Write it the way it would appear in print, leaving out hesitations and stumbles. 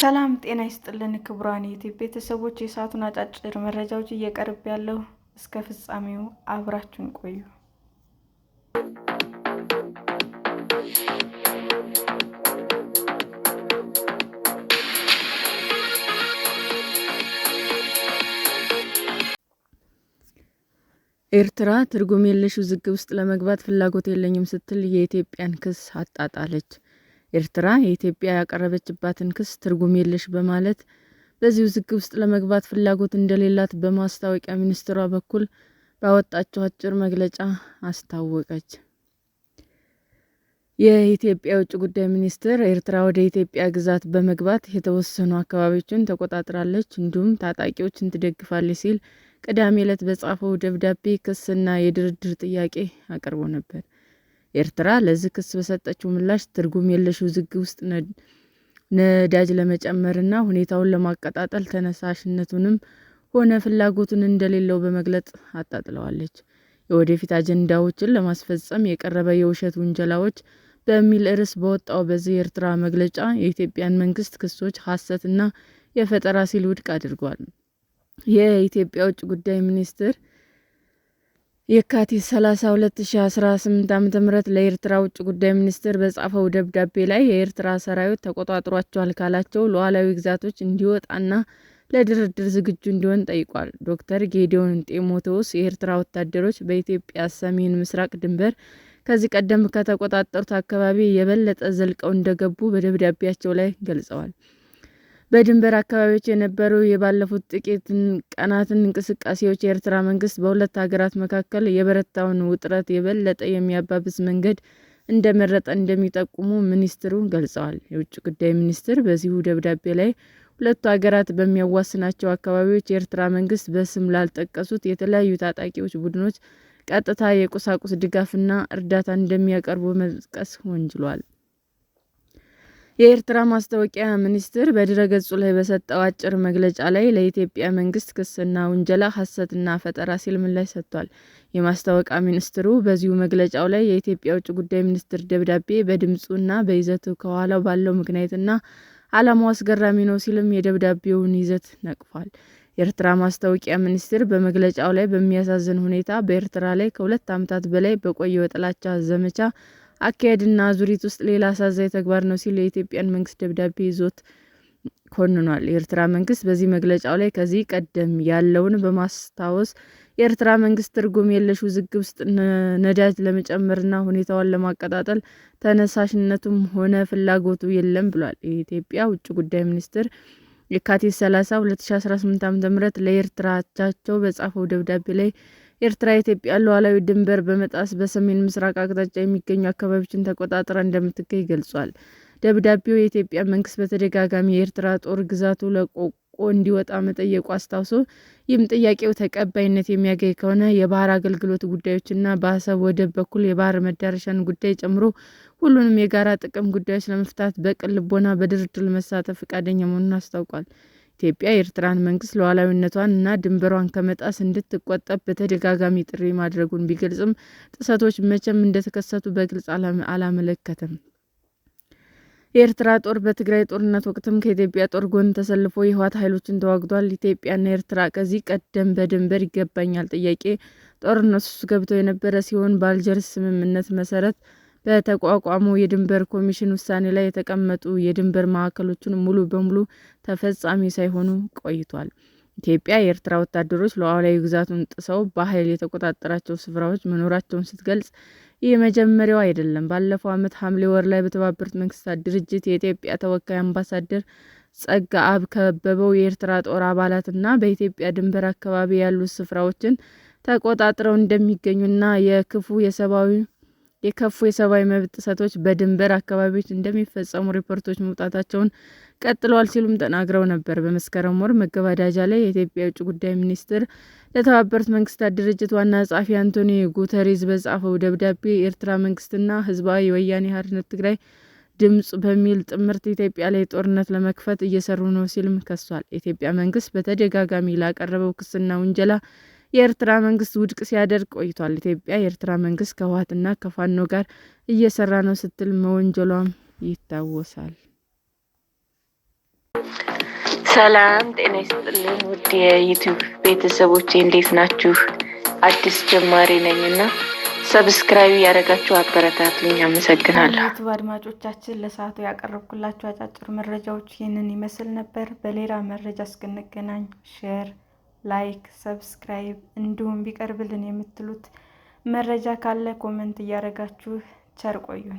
ሰላም ጤና ይስጥልን ክቡራን የዩቲዩብ ቤተሰቦች፣ የሰዓቱን አጫጭር መረጃዎች እየቀርብ ያለው እስከ ፍጻሜው አብራችሁን ቆዩ። ኤርትራ ትርጉም የለሽ ውዝግብ ውስጥ ለመግባት ፍላጎት የለኝም ስትል የኢትዮጵያን ክስ አጣጣለች። ኤርትራ የኢትዮጵያ ያቀረበችባትን ክስ ትርጉም የለሽ በማለት በዚህ ውዝግብ ውስጥ ለመግባት ፍላጎት እንደሌላት በማስታወቂያ ሚኒስትሯ በኩል ባወጣችው አጭር መግለጫ አስታወቀች። የኢትዮጵያ የውጭ ጉዳይ ሚኒስትር ኤርትራ ወደ ኢትዮጵያ ግዛት በመግባት የተወሰኑ አካባቢዎችን ተቆጣጥራለች፣ እንዲሁም ታጣቂዎችን ትደግፋለች ሲል ቅዳሜ ዕለት በጻፈው ደብዳቤ ክስና የድርድር ጥያቄ አቅርቦ ነበር። ኤርትራ ለዚህ ክስ በሰጠችው ምላሽ ትርጉም የለሽ ውዝግብ ውስጥ ነዳጅ ለመጨመርና ሁኔታውን ለማቀጣጠል ተነሳሽነቱንም ሆነ ፍላጎቱን እንደሌለው በመግለጽ አጣጥለዋለች። የወደፊት አጀንዳዎችን ለማስፈጸም የቀረበ የውሸት ውንጀላዎች በሚል ርዕስ በወጣው በዚህ የኤርትራ መግለጫ የኢትዮጵያን መንግስት ክሶች ሐሰትና የፈጠራ ሲል ውድቅ አድርጓል። የኢትዮጵያ ውጭ ጉዳይ ሚኒስትር የካቲት 30 2018 ዓ.ም ለኤርትራ ውጭ ጉዳይ ሚኒስትር በጻፈው ደብዳቤ ላይ የኤርትራ ሰራዊት ተቆጣጥሯቸዋል ካላቸው ሉዓላዊ ግዛቶች እንዲወጣና ለድርድር ዝግጁ እንዲሆን ጠይቋል። ዶክተር ጌዲዮን ጢሞቴዎስ የኤርትራ ወታደሮች በኢትዮጵያ ሰሜን ምስራቅ ድንበር ከዚህ ቀደም ከተቆጣጠሩት አካባቢ የበለጠ ዘልቀው እንደገቡ በደብዳቤያቸው ላይ ገልጸዋል። በድንበር አካባቢዎች የነበሩ የባለፉት ጥቂት ቀናትን እንቅስቃሴዎች የኤርትራ መንግስት በሁለት ሀገራት መካከል የበረታውን ውጥረት የበለጠ የሚያባብስ መንገድ እንደመረጠ እንደሚጠቁሙ ሚኒስትሩ ገልጸዋል። የውጭ ጉዳይ ሚኒስትር በዚሁ ደብዳቤ ላይ ሁለቱ ሀገራት በሚያዋስናቸው አካባቢዎች የኤርትራ መንግስት በስም ላልጠቀሱት የተለያዩ ታጣቂዎች ቡድኖች ቀጥታ የቁሳቁስ ድጋፍና እርዳታ እንደሚያቀርቡ በመጥቀስ ወንጅሏል። የኤርትራ ማስታወቂያ ሚኒስቴር በድረ-ገጹ ላይ በሰጠው አጭር መግለጫ ላይ ለኢትዮጵያ መንግስት ክስና ውንጀላ ሐሰትና ፈጠራ ሲል ምላሽ ሰጥቷል። የማስታወቂያ ሚኒስትሩ በዚሁ መግለጫው ላይ የኢትዮጵያ ውጭ ጉዳይ ሚኒስትር ደብዳቤ በድምፁና በይዘቱ ከኋላው ባለው ምክንያትና ዓላማው አስገራሚ ነው ሲልም የደብዳቤውን ይዘት ነቅፏል። የኤርትራ ማስታወቂያ ሚኒስቴር በመግለጫው ላይ በሚያሳዝን ሁኔታ በኤርትራ ላይ ከ2 ዓመታት በላይ በቆየው የጥላቻ ዘመቻ አካሄድና አዙሪት ውስጥ ሌላ አሳዛኝ ተግባር ነው ሲል የኢትዮጵያን መንግስት ደብዳቤ ይዞት ኮንኗል። የኤርትራ መንግስት በዚህ መግለጫው ላይ ከዚህ ቀደም ያለውን በማስታወስ የኤርትራ መንግስት ትርጉም የለሽ ውዝግብ ውስጥ ነዳጅ ለመጨመርና ሁኔታውን ለማቀጣጠል ተነሳሽነቱም ሆነ ፍላጎቱ የለም ብሏል። የኢትዮጵያ ውጭ ጉዳይ ሚኒስትር የካቲት 30 2018 ዓ.ም ለኤርትራ አቻቸው በጻፈው ደብዳቤ ላይ ኤርትራ የኢትዮጵያን ሉዓላዊ ድንበር በመጣስ በሰሜን ምስራቅ አቅጣጫ የሚገኙ አካባቢዎችን ተቆጣጥራ እንደምትገኝ ገልጿል። ደብዳቤው የኢትዮጵያ መንግስት በተደጋጋሚ የኤርትራ ጦር ግዛቱ ለቆ እንዲወጣ መጠየቁ አስታውሶ ይህም ጥያቄው ተቀባይነት የሚያገኝ ከሆነ የባህር አገልግሎት ጉዳዮችና በአሰብ ወደብ በኩል የባህር መዳረሻን ጉዳይ ጨምሮ ሁሉንም የጋራ ጥቅም ጉዳዮች ለመፍታት በቅን ልቦና በድርድር ለመሳተፍ ፈቃደኛ መሆኑን አስታውቋል። ኢትዮጵያ የኤርትራን መንግስት ሉዓላዊነቷን እና ድንበሯን ከመጣስ እንድትቆጠብ በተደጋጋሚ ጥሪ ማድረጉን ቢገልጽም ጥሰቶች መቼም እንደተከሰቱ በግልጽ አላመለከተም። የኤርትራ ጦር በትግራይ ጦርነት ወቅትም ከኢትዮጵያ ጦር ጎን ተሰልፎ የህወሓት ኃይሎችን ተዋግቷል። ኢትዮጵያና ኤርትራ ከዚህ ቀደም በድንበር ይገባኛል ጥያቄ ጦርነት ውስጥ ገብተው የነበረ ሲሆን በአልጀርስ ስምምነት መሰረት በተቋቋመው የድንበር ኮሚሽን ውሳኔ ላይ የተቀመጡ የድንበር ማዕቀፎችን ሙሉ በሙሉ ተፈጻሚ ሳይሆኑ ቆይቷል። ኢትዮጵያ የኤርትራ ወታደሮች ሉዓላዊ ግዛቱን ጥሰው በኃይል የተቆጣጠራቸው ስፍራዎች መኖራቸውን ስትገልጽ ይህ መጀመሪያው አይደለም። ባለፈው ዓመት ሐምሌ ወር ላይ በተባበሩት መንግስታት ድርጅት የኢትዮጵያ ተወካይ አምባሳደር ጸጋአብ ከበበው የኤርትራ ጦር አባላትና በኢትዮጵያ ድንበር አካባቢ ያሉ ስፍራዎችን ተቆጣጥረው እንደሚገኙና የከፉ የሰብአዊ መብት ጥሰቶች በድንበር አካባቢዎች እንደሚፈጸሙ ሪፖርቶች መውጣታቸውን ቀጥለዋል ሲሉም ተናግረው ነበር። በመስከረም ወር መገባደጃ ላይ የኢትዮጵያ የውጭ ጉዳይ ሚኒስትር ለተባበሩት መንግስታት ድርጅት ዋና ጸሐፊ አንቶኒዮ ጉተሬዝ በጻፈው ደብዳቤ የኤርትራ መንግስትና ህዝባዊ ወያኔ ሓርነት ትግራይ ድምጽ በሚል ጥምረት ኢትዮጵያ ላይ ጦርነት ለመክፈት እየሰሩ ነው ሲልም ከሷል። የኢትዮጵያ መንግስት በተደጋጋሚ ላቀረበው ክስና ውንጀላ የኤርትራ መንግስት ውድቅ ሲያደርግ ቆይቷል። ኢትዮጵያ የኤርትራ መንግስት ከህወሓትና ከፋኖ ጋር እየሰራ ነው ስትል መወንጀሏም ይታወሳል። ሰላም ጤና ይስጥልኝ ውድ የዩቲዩብ ቤተሰቦቼ እንዴት ናችሁ? አዲስ ጀማሪ ነኝና ሰብስክራይብ ያደረጋችሁ አበረታቱኝ። አመሰግናለሁ። ዩቲዩብ አድማጮቻችን ለሰዓቱ ያቀረብኩላችሁ አጫጭር መረጃዎች ይህንን ይመስል ነበር። በሌላ መረጃ እስክንገናኝ ሼር፣ ላይክ፣ ሰብስክራይብ እንዲሁም ቢቀርብልን የምትሉት መረጃ ካለ ኮሜንት እያደረጋችሁ ቸር ቆዩን።